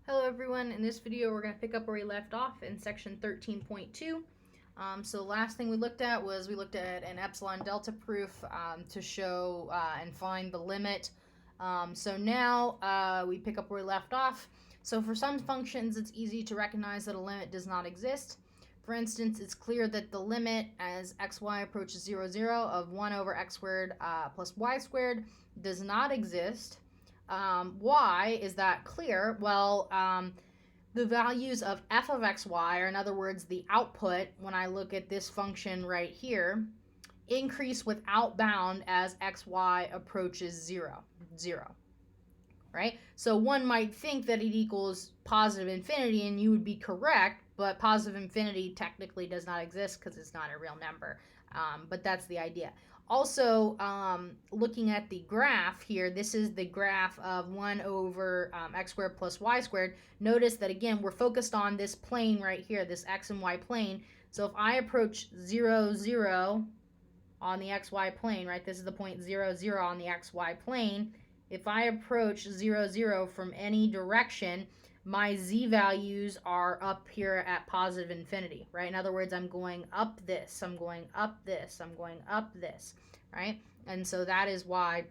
Hello everyone, in this video we're going to pick up where we left off in section 13.2. So the last thing we looked at was an epsilon delta proof to show and find the limit. So now we pick up where we left off. So for some functions it's easy to recognize that a limit does not exist. For instance, it's clear that the limit as xy approaches 0, 0 of 1 over x squared plus y squared does not exist. Why is that clear? Well, the values of f of xy, or in other words, the output, when I look at this function right here, increase without bound as xy approaches 0, 0. Right? So one might think that it equals positive infinity, and you would be correct, but positive infinity technically does not exist because it's not a real number. But that's the idea. Also, looking at the graph here, this is the graph of 1 over x squared plus y squared. Notice that, again, we're focused on this plane right here, this x and y plane. So if I approach 0, 0 on the xy plane, right, this is the point 0, 0 on the xy plane. If I approach 0, 0 from any direction, my z values are up here at positive infinity, right? In other words, I'm going up this, I'm going up this, I'm going up this, right? And so that is why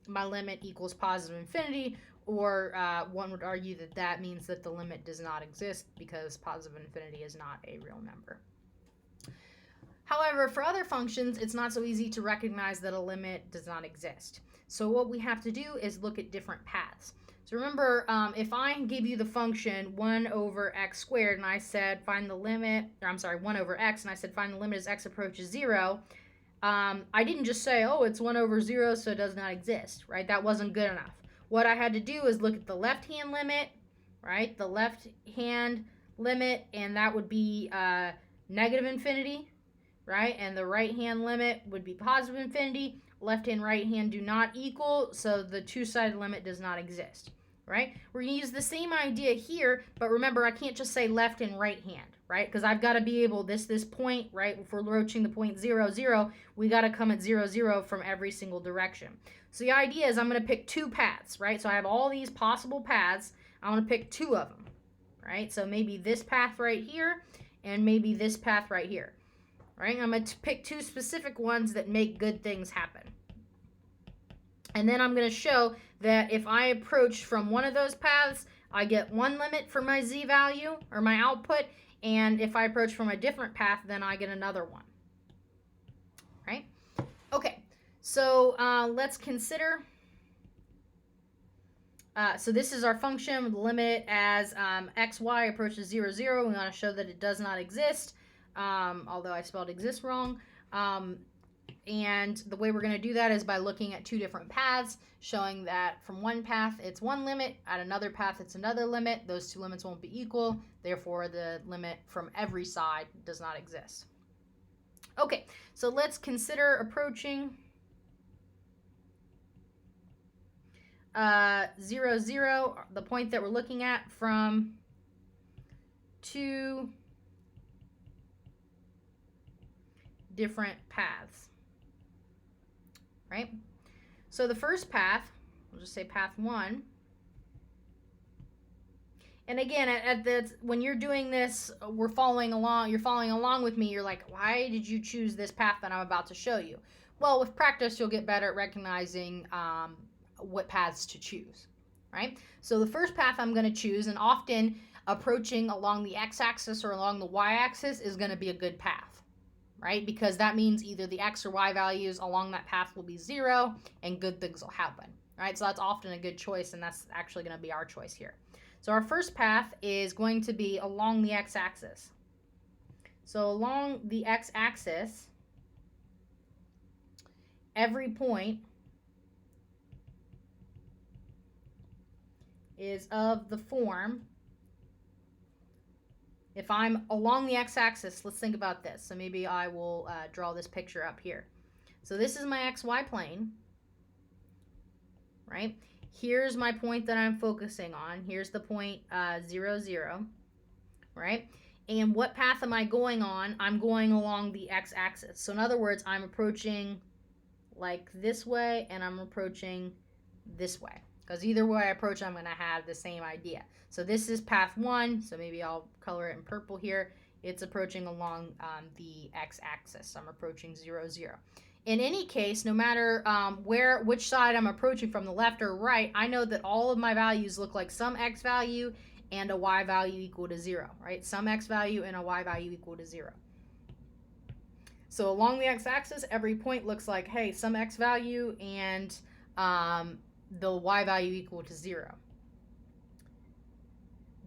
my limit equals positive infinity, or one would argue that that means that the limit does not exist because positive infinity is not a real number. However, for other functions, it's not so easy to recognize that a limit does not exist. So what we have to do is look at different paths. So remember, if I give you the function 1 over x squared and I said find the limit, or I'm sorry, 1 over x, and I said find the limit as x approaches 0, I didn't just say, oh, it's 1 over 0, so it does not exist, right? That wasn't good enough. What I had to do is look at the left-hand limit, right? The left-hand limit, and that would be negative infinity, right? And the right-hand limit would be positive infinity. Left and right hand do not equal, so the two-sided limit does not exist, right? We're going to use the same idea here, but remember, I can't just say left and right hand, right? Because I've got to be able, this point, right? If we're approaching the point 0, 0, we got to come at 0, 0 from every single direction. So the idea is I'm going to pick two paths, right? So I have all these possible paths. I want to pick two of them, right? So maybe this path right here and maybe this path right here. Right? I'm going to pick two specific ones that make good things happen. And then I'm going to show that if I approach from one of those paths, I get one limit for my z value, or my output, and if I approach from a different path, then I get another one. Right? Okay, so let's consider. So this is our function with the limit as xy approaches 0, 0. We want to show that it does not exist. Although I spelled exist wrong. And the way we're going to do that is by looking at two different paths, showing that from one path it's one limit, at another path it's another limit. Those two limits won't be equal, therefore the limit from every side does not exist. Okay, so let's consider approaching 0, 0, the point that we're looking at, from two different paths, right? So the first path, we'll just say path 1. And again, when you're doing this, you're following along with me. You're like, why did you choose this path that I'm about to show you? Well, with practice, you'll get better at recognizing what paths to choose, right? So the first path I'm going to choose, and often approaching along the x-axis or along the y-axis is going to be a good path, right? Because that means either the x or y values along that path will be 0 and good things will happen, right? So that's often a good choice, and that's actually going to be our choice here. So our first path is going to be along the x-axis. So along the x-axis, every point is of the form. If I'm along the x-axis, let's think about this. So maybe I will draw this picture up here. So this is my xy plane, right? Here's my point that I'm focusing on. Here's the point 0, 0, right? And what path am I going on? I'm going along the x-axis. So in other words, I'm approaching like this way, and I'm approaching this way. because either way I approach, I'm going to have the same idea. So this is path 1, so maybe I'll color it in purple here. It's approaching along the x-axis. I'm approaching 0, 0. In any case, no matter which side I'm approaching from, the left or right, I know that all of my values look like some x value and a y value equal to 0, right? Some x value and a y value equal to 0. So along the x-axis, every point looks like, hey, some x value and the y value equal to 0.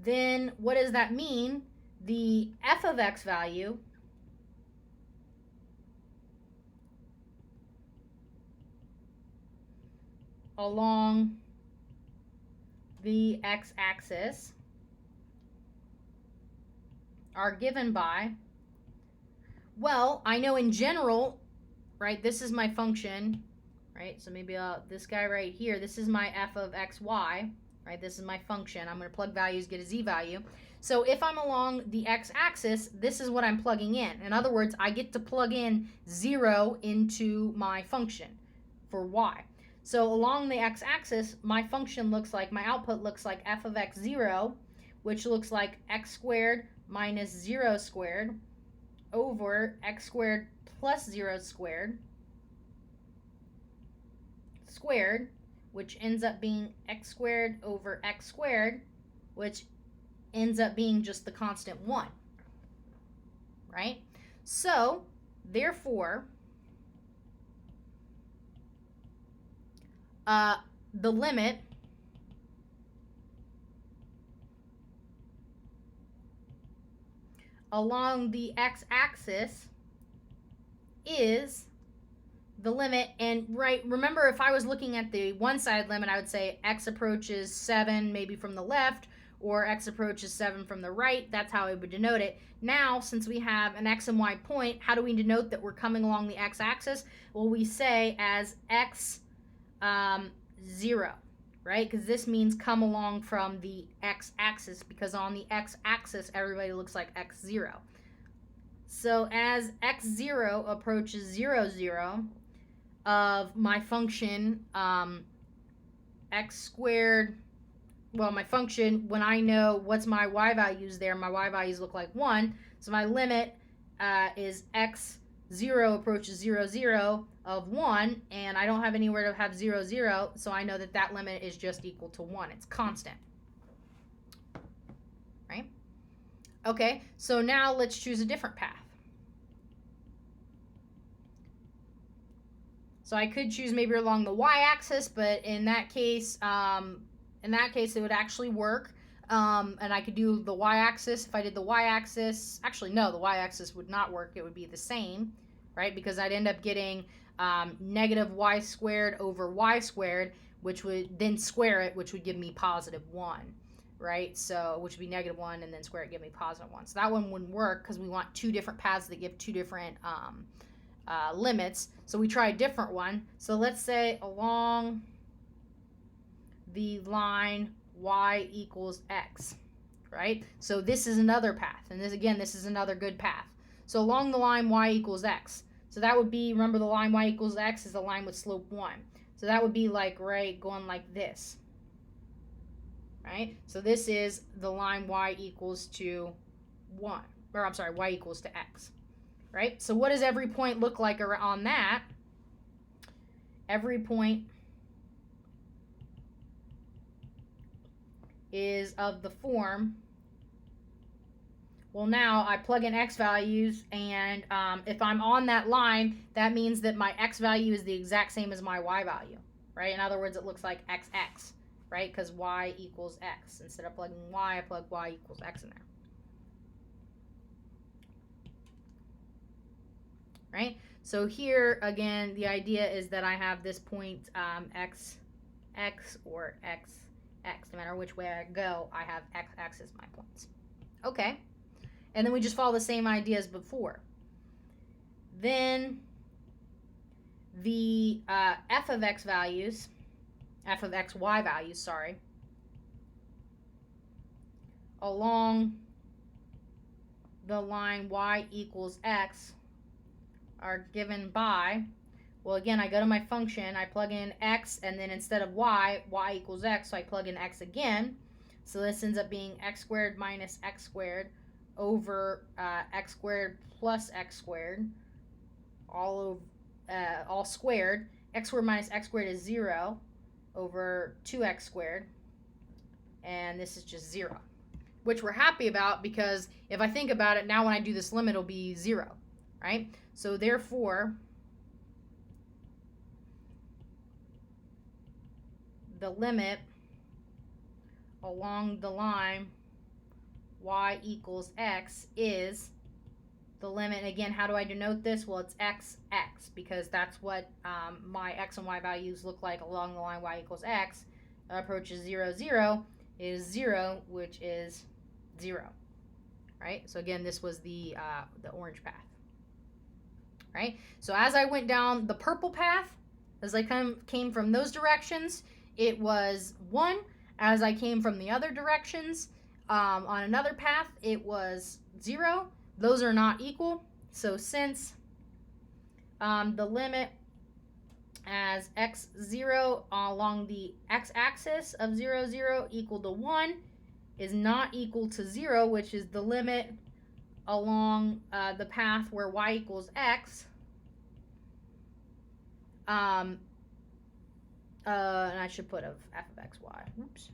Then what does that mean? The f of x value along the x-axis are given by, well, I know in general, right, this is my function, right? So maybe this guy right here, this is my f of xy, right? This is my function. I'm going to plug values, get a z value. So if I'm along the x-axis, this is what I'm plugging in. In other words, I get to plug in 0 into my function for y. So along the x-axis, my function looks like, my output looks like f of x0, which looks like x squared minus 0 squared over x squared plus 0 squared, which ends up being x squared over x squared, which ends up being just the constant 1, right? So, therefore, the limit along the x-axis is the limit, and right, remember, if I was looking at the one-side limit, I would say x approaches 7 maybe from the left, or x approaches 7 from the right. That's how I would denote it. Now, since we have an x and y point, how do we denote that we're coming along the x-axis? Well, we say as x 0, right? Because this means come along from the x-axis, because on the x-axis, everybody looks like x0. So as x0 approaches 0, 0, of my function x squared, well, my function, when I know what's my y values there, my y values look like 1. So my limit is x0 approaches 0, 0 of 1, and I don't have anywhere to have 0, 0, so I know that that limit is just equal to 1. It's constant, right? Okay, so now let's choose a different path. So I could choose maybe along the y-axis, but in that case, it would actually work. And I could do the y-axis. If I did the y-axis, actually no, the y-axis would not work. It would be the same, right? Because I'd end up getting negative y squared over y squared, which would then square it, which would give me positive 1, right? So, which would be negative 1, and then square it, give me positive 1. So that one wouldn't work because we want two different paths that give two different limits. So we try a different one. So let's say along the line y equals x, right? So this is another path, and this is another good path. So along the line y equals x, so that would be, remember, the line y equals x is a line with slope 1. So that would be like, right, going like this, right? So this is the line y equals to 1, or I'm sorry, y equals to x, right? So what does every point look like on that? Every point is of the form, well, now I plug in x values, and if I'm on that line, that means that my x value is the exact same as my y value, right? In other words, it looks like xx, right? Because y equals x. Instead of plugging y, I plug y equals x in there, right? So here, again, the idea is that I have this point x or x. No matter which way I go, I have x as my points. Okay. And then we just follow the same idea as before. Then the f of xy values, along the line y equals x are given by, Well, again, I go to my function, I plug in x, and then instead of y equals x, so I plug in x again. So this ends up being x squared minus x squared over x squared plus x squared, all squared. X squared minus x squared is 0 over 2x squared, and this is just 0, which we're happy about because if I think about it, now when I do this limit, it'll be 0, right? So therefore, the limit along the line y equals x is the limit. Again, how do I denote this? Well, it's x, because that's what my x and y values look like along the line y equals x. Approaches 0, 0 is 0, which is 0, right? So again, this was the orange path, right? So as I went down the purple path, as I came from those directions, it was 1. As I came from the other directions, on another path, it was 0. Those are not equal. So since the limit as x0 along the x-axis of 0, 0 equal to 1 is not equal to 0, which is the limit along the path where y equals x, and I should put of f of x, y. Oops.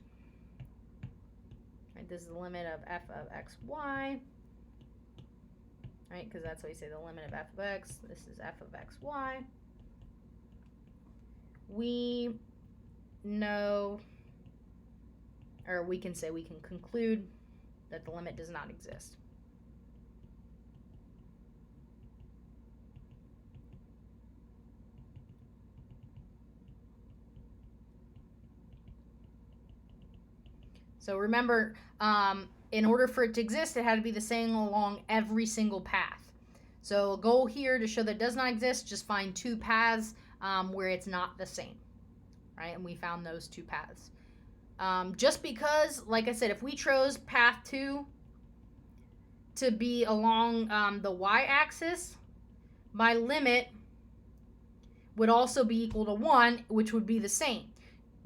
Right, this is the limit of f of x, y. Right, because that's what we say, the limit of f of x. This is f of x, y. We know, or we can conclude that the limit does not exist. So remember, in order for it to exist, it had to be the same along every single path. So a goal here to show that it does not exist, just find 2 paths where it's not the same, right? And we found those 2 paths. Just because, like I said, if we chose path 2 to be along the y-axis, my limit would also be equal to 1, which would be the same.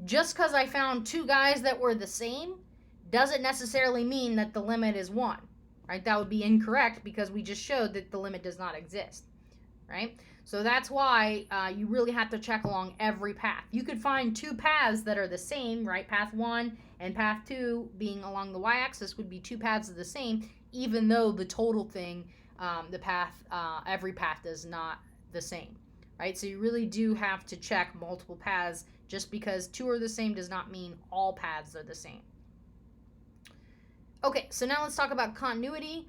Just because I found 2 guys that were the same doesn't necessarily mean that the limit is 1, right? That would be incorrect because we just showed that the limit does not exist, right? So that's why you really have to check along every path. You could find 2 paths that are the same, right? Path 1 and path 2 being along the y-axis would be 2 paths of the same, even though the total thing, every path is not the same, right? So you really do have to check multiple paths. Just because 2 are the same does not mean all paths are the same. Okay, so now let's talk about continuity.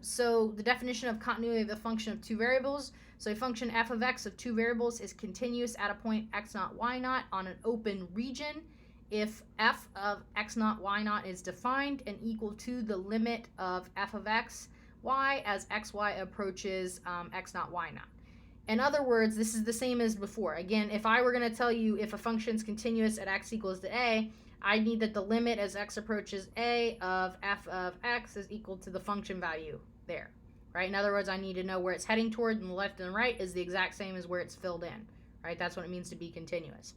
So the definition of continuity of the function of 2 variables. So a function f of x of 2 variables is continuous at a point x naught, y naught on an open region if f of x naught, y naught is defined and equal to the limit of f of x, y as xy approaches x naught, y naught. In other words, this is the same as before. Again, if I were going to tell you if a function is continuous at x equals to a, I need that the limit as x approaches a of f of x is equal to the function value there, right? In other words, I need to know where it's heading toward, and the left and the right is the exact same as where it's filled in, right? That's what it means to be continuous.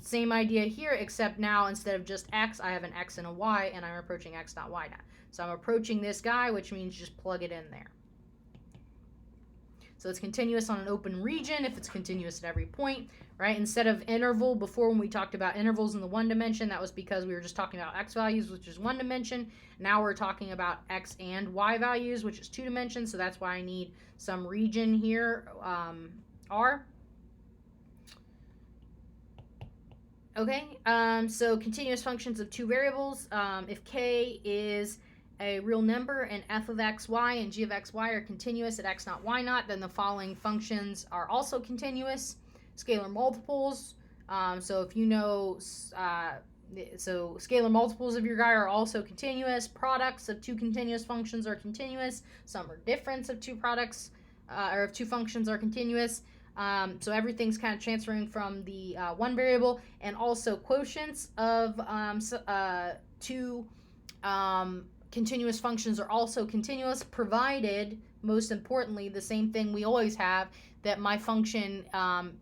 Same idea here, except now instead of just x, I have an x and a y, and I'm approaching x naught, y naught. So I'm approaching this guy, which means just plug it in there. So it's continuous on an open region if it's continuous at every point, right? Instead of interval, before when we talked about intervals in the 1 dimension, that was because we were just talking about x values, which is 1 dimension. Now we're talking about x and y values, which is 2 dimensions. So that's why I need some region here, R. Okay, so continuous functions of 2 variables. If k is a real number and f of x, y and g of x, y are continuous at x naught, y naught, then the following functions are also continuous. Scalar multiples. So if you know, so scalar multiples of your guy are also continuous. Products of 2 continuous functions are continuous. Some are difference of 2 products or of 2 functions are continuous. So everything's kind of transferring from the 1 variable, and also quotients of 2 continuous functions are also continuous, provided most importantly, the same thing we always have, that my function,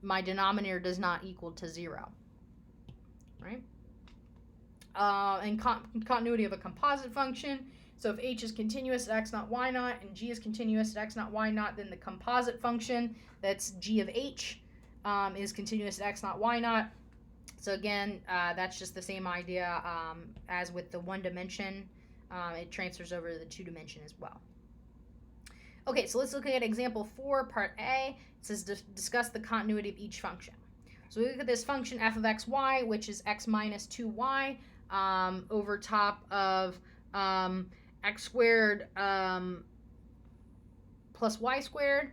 my denominator does not equal to 0, right? And continuity of a composite function. So if h is continuous at x naught y naught and g is continuous at x naught y naught, then the composite function, that's g of h, is continuous at x naught y naught. So again, that's just the same idea as with the one dimension. It transfers over to the two dimension as well. Okay, so let's look at example 4, part A. It says discuss the continuity of each function. So we look at this function f of xy, which is x minus 2y over top of x squared plus y squared.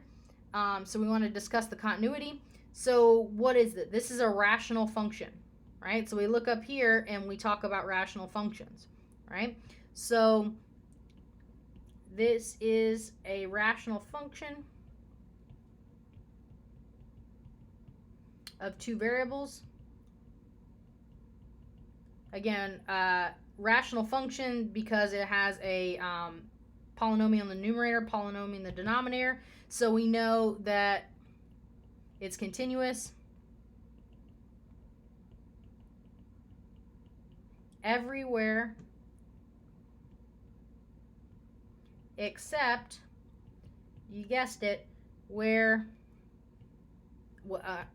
So we want to discuss the continuity. So what is it? This is a rational function, right? So we look up here and we talk about rational functions, right? So this is a rational function of two variables. Again, rational function because it has a polynomial in the numerator, polynomial in the denominator. So we know that it's continuous everywhere except, you guessed it, where,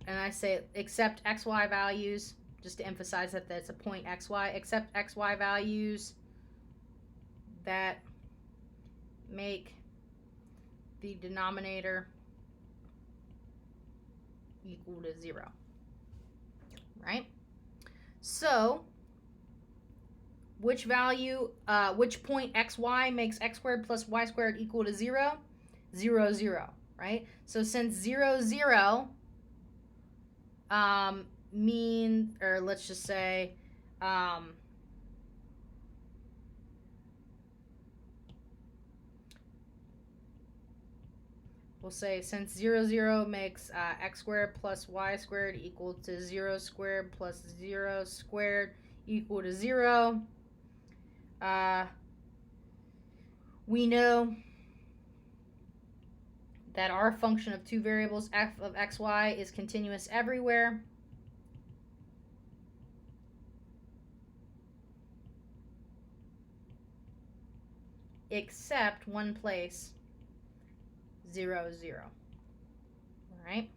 and I say except xy values, just to emphasize that that's a point xy, except xy values that make the denominator equal to 0, right? So which value, which point xy makes x squared plus y squared equal to 0? 0, 0, right? So since 0, 0 mean, or let's just say, we'll say since 0, 0 makes x squared plus y squared equal to 0 squared plus 0 squared equal to 0, we know that our function of two variables f of xy is continuous everywhere except one place, 0, 0. All right?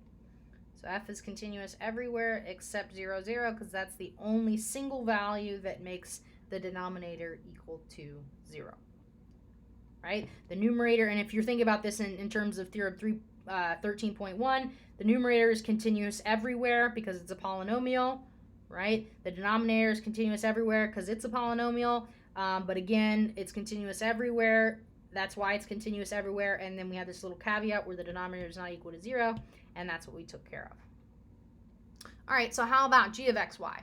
So f is continuous everywhere except 0, 0 because that's the only single value that makes the denominator equal to 0. Right? The numerator, and if you're thinking about this in terms of theorem 13.1, the numerator is continuous everywhere because it's a polynomial, right? The denominator is continuous everywhere because it's a polynomial, but again, it's continuous everywhere. That's why it's continuous everywhere, and then we have this little caveat where the denominator is not equal to 0, and that's what we took care of. All right, so how about g of xy?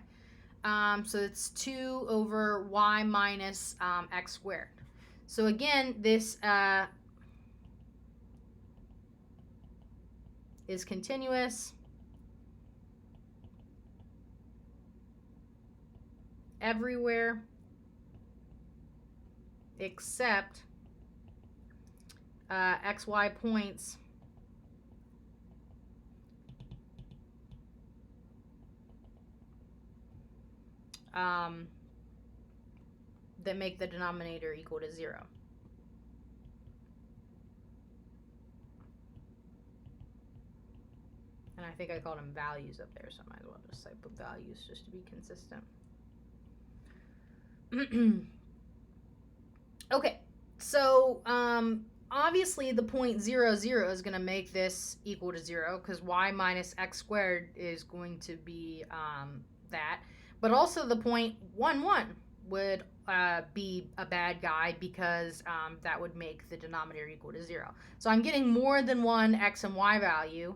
So it's 2 over y minus x squared. So again, this is continuous everywhere except xy points that make the denominator equal to 0. And I think I called them values up there, so I might as well just say put values just to be consistent. Okay, so obviously the point 0, 0 is going to make this equal to 0 because y minus x squared is going to be that. But also the point 1, 1 would be a bad guy because that would make the denominator equal to 0. So I'm getting more than one x and y value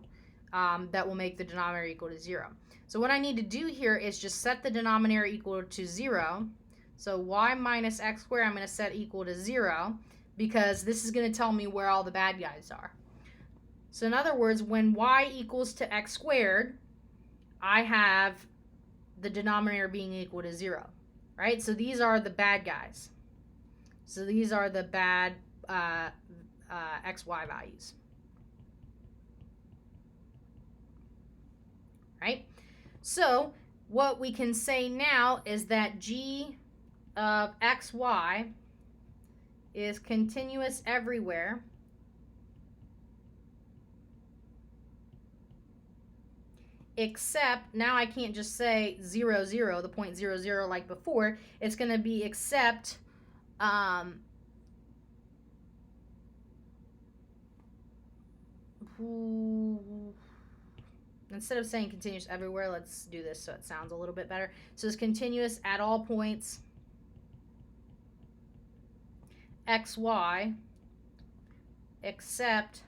that will make the denominator equal to 0. So what I need to do here is just set the denominator equal to 0. So y minus x squared I'm going to set equal to 0 because this is going to tell me where all the bad guys are. So in other words, when y equals to x squared, I have the denominator being equal to 0, right? So these are the bad guys. So these are the bad xy values. Right? So what we can say now is that g of xy is continuous everywhere except, now I can't just say 0, 0, the point 0, 0 like before. It's going to be except instead of saying continuous everywhere, let's do this so it sounds a little bit better. So it's continuous at all points xy except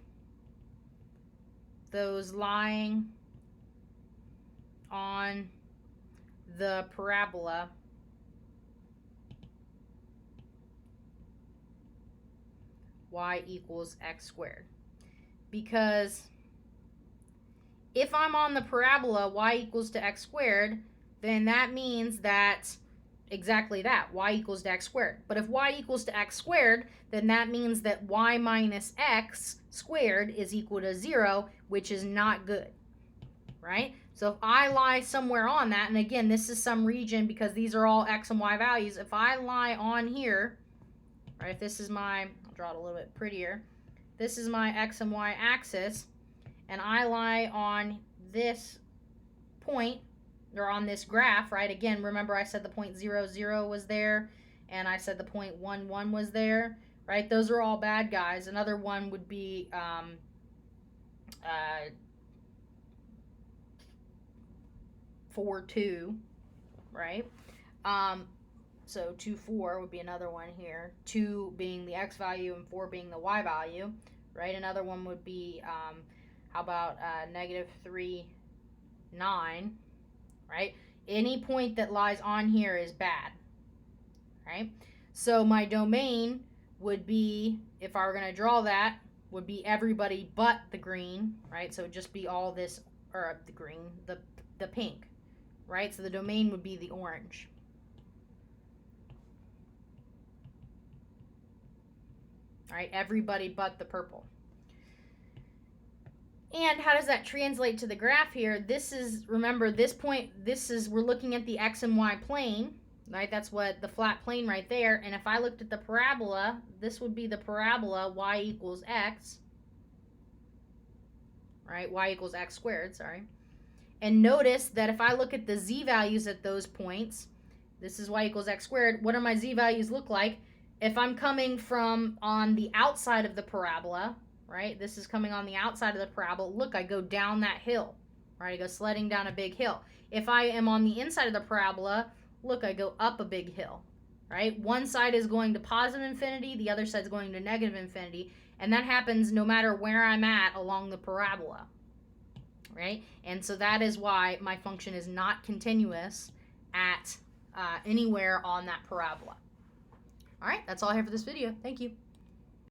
those lying on the parabola y equals x squared. Because if I'm on the parabola y equals to x squared, then that means that exactly that, y equals to x squared. But if y equals to x squared, then that means that y minus x squared is equal to 0, which is not good, right? So if I lie somewhere on that, and again, this is some region because these are all x and y values. If I lie on here, right, if this is my, I'll draw it a little bit prettier. This is my x and y axis, and I lie on this point, or on this graph, right? Again, remember I said the point 0, 0 was there, and I said the point 1, 1 was there, right? Those are all bad guys. Another one would be 4, 2, right? So 2, 4 would be another one here. 2 being the x value and 4 being the y value, right? Another one would be, how about negative 3, 9, right? Any point that lies on here is bad, right? So my domain would be, if I were going to draw that, would be everybody but the green, right? So it would just be all this, or the green, the pink, right? So the domain would be the orange. All right, everybody but the purple. And how does that translate to the graph here? This is, remember, this point, this is, we're looking at the x and y plane, right? That's what the flat plane right there. And if I looked at the parabola, this would be the parabola y equals x, right? Y equals x squared, sorry. And notice that if I look at the z values at those points, this is y equals x squared. What do my z values look like? If I'm coming from on the outside of the parabola, right? This is coming on the outside of the parabola. Look, I go down that hill, right? I go sledding down a big hill. If I am on the inside of the parabola, look, I go up a big hill, right? One side is going to positive infinity, the other side is going to negative infinity, and that happens no matter where I'm at along the parabola, right? And so that is why my function is not continuous at anywhere on that parabola. All right, that's all I have for this video. Thank you.